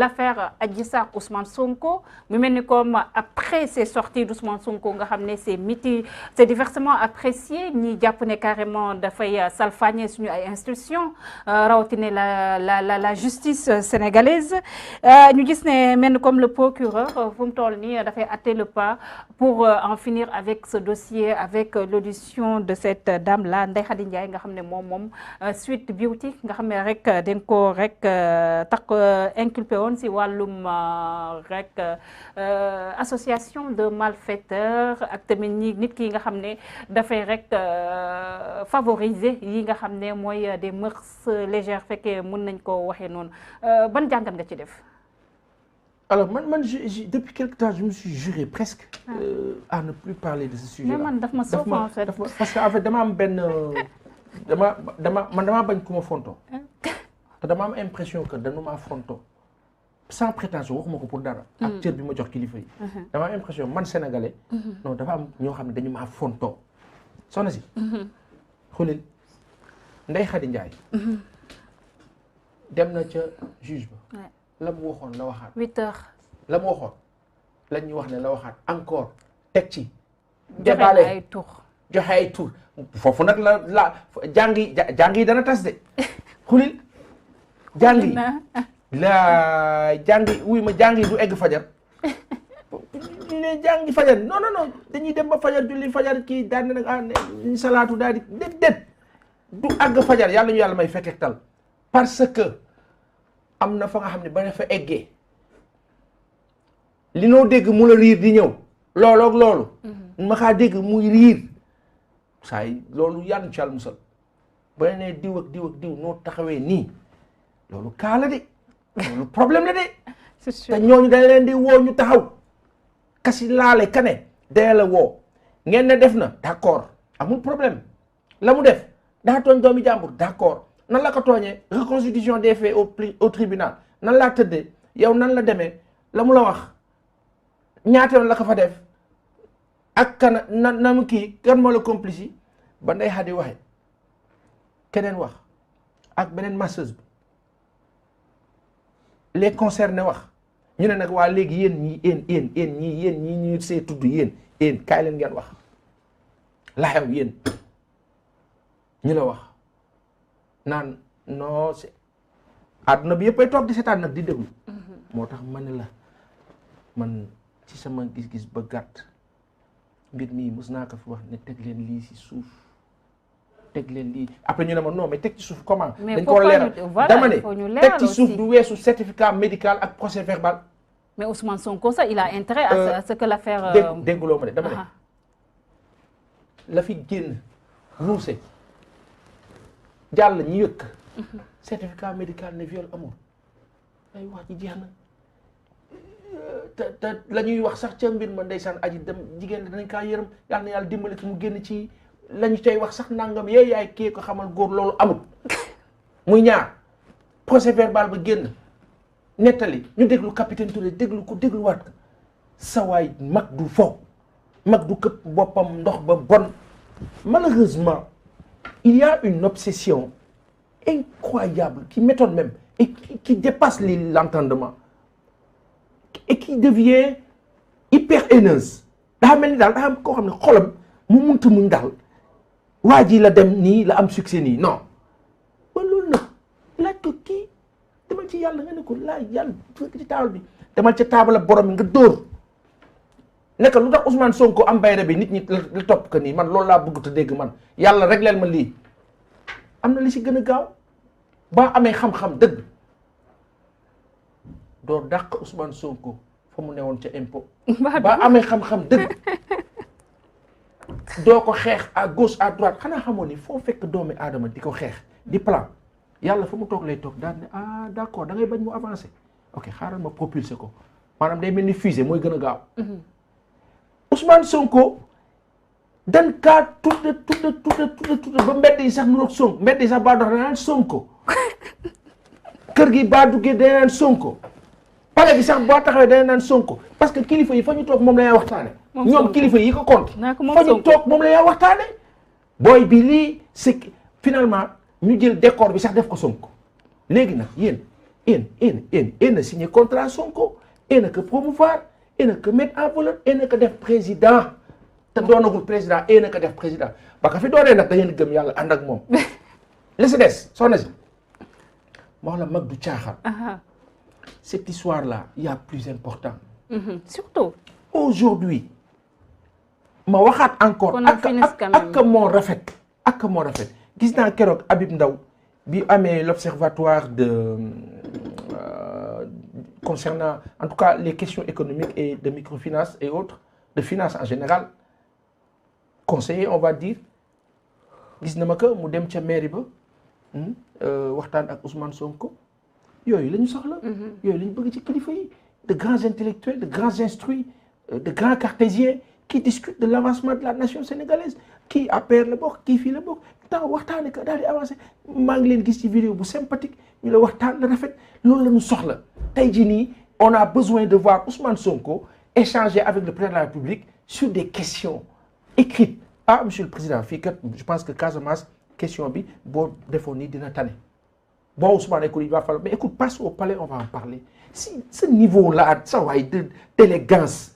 l'affaire Adji Sarr Ousmane Sonko mu mel ni comme après ces sorties d'Ousmane Sonko nga xam ne c'est diversement apprécié ñi jàpp ne carrément dafay salfaañe suñu ay institutions rawatina la justice sénégalaise ñu gis ne mel ni comme le procureur fu mu toll nii dafay hâter le pas pour en finir avec ce dossier avec l'audition de cette dame là Ndeye Khady Ndiaye nga xam ne moom Sweet Beauty nga xam ne rek dañ ko rek tax inculpé woon si wàllum rek association de malfaiteurs ak tamit nit ki nga xam ne dafay rek favoriser yi nga xam ne mooy des mœurs légères fekkee mën nañ ko waxee noonu ban jàngat nga ci def. Alors depuis quelque temps je me suis juré presque à ne plus parler de ce sujet-là. mais man daf ma soof en fait. parce que en fait dama am benn dama bañ ku ma fonto te dama am impression que dañu maa fonto sans prétention waxuma ko pour dara. ak cër bi ma jox kilifa yi. dama am impression man sénégalais. non dafa am ñoo xam ne dañu maa fonto soxna si. xulil Ndeye Khady Ndiaye. dem na ca juge ba. la mu waxoon la waxaat. 8 heures. la mu waxoon la ñuy wax ne la waxaat encore teg ci. joxe ay tur joxe ay tur foofu nag la jàng yi dana tas de xulil jàng yi la jàng wuy ma jàng yi du egg fajar ñu ne jàngi fajar non dañuy dem ba fajar julli fajar kii daan na nag ñu salaatu daal di déet du àgg fajar yàlla ñu yàlla may fekk tal parce que am na fa nga xam ne ba ne fa eggee li noo dégg mu la riir di ñëw loolu ma xaa dégg muy riir saa yi loolu yàlla ci yàlla musal ba ne diw ak diw noo taxawee nii loolu kaa la de loolu problème la de te ñooñu dañ leen di woo ñu taxaw kasi laale kane dee la woo ngeen ne def na d'accord amul problème la mu def daa tooñ doomi jàmbur d'accord nan la ko tooñee reconstitution des faits au tribunal nan laa tëddee yow nan la demee la mu la wax ñaata yoon la ko fa def ak kana na mu kii kan moo la complice yi ba Ndeye Khady waxe keneen wax ak beneen masseuse bi les concernés wax ñu ne nag waa léegi yéen ñii ñu see tudd yéen kaay leen ngeen wax la xew yéen ñu la wax naan non c'est àdduna bi yëpp ay toog di seetaan nag di déglu moo tax ma ne la man ci sama gis-gis ba gàtt mbir mii mos naa ko fi wax ne teg leen lii ci suuf teg leen lii après ñu ne ma non mais teg ci suuf comment dañ ko war a leeral dama ne teg ci suuf du weesu certificat médical ak procès verbal. mais Ousmane Sonko ça il a intérêt à ce que l'affaire dégguloo ma de dama ne la fi génn ruuse jàll ñu yëkk certificat médical ne viol amul ay wax ji jeex na te la ñuy wax sax ca mbir ma ndeysaan aji dem jigéen danañ kaa yërëm yàlla na yàlla dimbali ko mu génn ci la ñu cay wax sax nangam yaay kii ko xamal góor loolu amul muy ñaar procès verbal ba génn nettali ñu déglu capitaine Touré dégluwaat sa waay mag du fo mag du këpp boppam ndox ba bon malheureusement il y a une obsession incroyable qui m'étonne même et qui dépasse l'entendement et qui devient hyper haineuse daa mel ni daal daa am koo xam ne xolam mu munta muñ daal waa ji la dem nii la am succès nii non ba loolu nag laaj ko kii demal ci yàlla nga ne ko laaj yàlla fekk ci taabal bi demal ca taabal borom bi nga dóor nekk lu tax Ousmane Sonko am bayre bi nit ñi la topp que nii man loolu laa bëgg te dégg man yàlla rek leen ma lii am na li si gën a gaaw ba amee xam-xam dëgg doo dàq Ousmane Sonko fa mu newoon ca impôt ba amee xam-xam dëgg doo ko xeex à gauche à droite xanaa xamoon ni foo fekk doomi aadama di ko xeex di plan yàlla fa mu toog lay toog daal ne ah d'accord da ngay bañ mu avancer ok xaaral ma propulser ko maanaam day mel ni fusée mooy gën a gaaw Ousmane Sonko dan kaa tudde ba mbedd yi sax nu roog Sonko mbedd yi sax baa dox danaan Sonko kër gi baa duggee dana naan Sonko pale bi sax boo taxawee dana naan Sonko parce que kilifa yi fa ñu toog moom la ñuy waxtaane ñoom kilifa yi ko compte fa ñu toog moom la ñuy waxtaane booy bi lii c'est finalement ñu jël décor bi sax def ko Sonko léegi nag yéen yéen signé contrat Sonko yéen que promouvoir yéen que mettre en valeur yéen que def président te doonagul président yéen que def président ba ka fi doonee nag da ngeen gëm yàlla ànd ak moom li si des soxna si ma wax la mag du caaxaan. Cette histoire-là il y a plus important. Surtout. Aujourd'hui ma waxaat encore ak moo rafet gis naa keroog Habib Ndaw bi amee l'observatoire concernant en tout cas les questions économiques et de microfinance et autres de finance en général conseiller on va dire gis na ma que mu dem ca mairie ba waxtaan ak Ousmane Sonko yooyu la ñu soxla. yooyu la ñu bëgg ci kilifa yi de grands intellectuels de grands instruits de grands cartésiens qui discutent de l'avancement de la nation sénégalaise kii APR la bokk kii fii la bokk taw waxtaanee ko daal di avancé maa ngi leen gis ci vidéo bu sympathique ñu la waxtaan la rafet loolu la ñu soxla tey jii nii on a besoin de voir Ousmane Sonko échanger avec le président de la République sur des questions écrites. Ah monsieur le président fii kat je pense que Casamance question bi boo defoon nii dina tane bon Ousmane écoute il va falloir mais écoute passe au palais on va en parler si ce niveau là sa waay d'élégance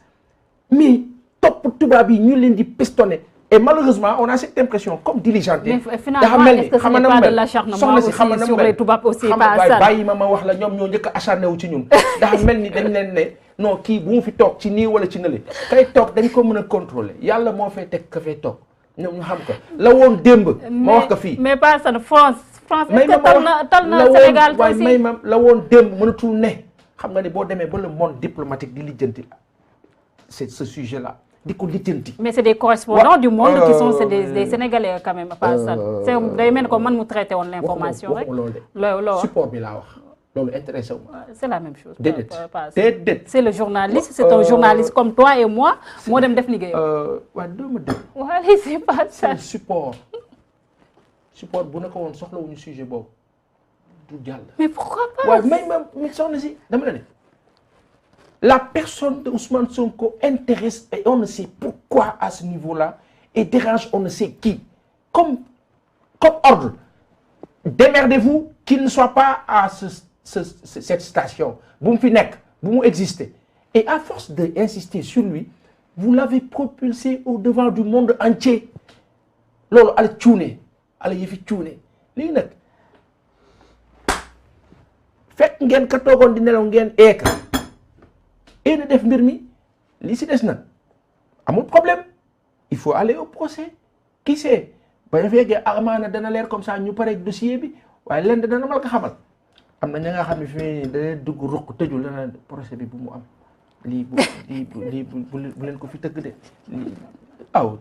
mais topp tubaab yi ñu leen di pistonner et malheureusement on a cette impression comme diligenté. mais finalement est-ce que ce n'est pas de l'acharnement aussi sur les tubaab aussi pas ça bàyyi ma wax la ñoom ñoo njëkk a acharné wu ci ñun dafa mel ni dañ leen ne non kii bu mu fi toog ci nii wala ci nële kay toog dañ ko mën a contrôler yàlla moo fay teg ka fay toog ñoom ñu xam ko la woon démb. ma wax ko fii mais pas ça France est-ce que tal na Sénégal waaye may ma la woon démb mënatul ne xam nga ni boo demee ba le monde diplomatique di lijjanti c'est ce sujet là. mais c'est des correspondants du monde qui sont des Sénégalais quand même pas ça c'est day mel ko man mu traité woon l'information rek loolu support bi laa wax loolu intéressé wu ma c'est la même chose déedéet c'est le journaliste c'est un journaliste comme toi et moi moo dem def liggéeyam waaw doo ma dégg voilà c'est pas ça support bu na ko woon soxlawuñu sujet boobu du jàll mais pourquoi pas waaw may soxna si dama la ne la personne de Ousmane Sonko intéresse et on ne sait pourquoi à ce niveau-là et dérange on ne sait qui comme ordre démerdez-vous qu'il ne soit pas à cette station bu mu fi nekk bu mu exister et à force d'insister sur lui vous l'avez propulsé au devant du monde entier loolu ala cuune ala yëfi cuune léegi nag fekk ngeen ka toogoon di nelaw ngeen eeka et def mbir mi li si des nag amul problème il faut aller au procès qui sait ba fekkee amaana dana leer comme ça ñu pare dossier bi waaye leen dana mal ko xamal am na ña nga xam ne fi mu dana dugg ruq tëju la na procès bi bu mu am lii bu leen ko fi tëgg de lii aw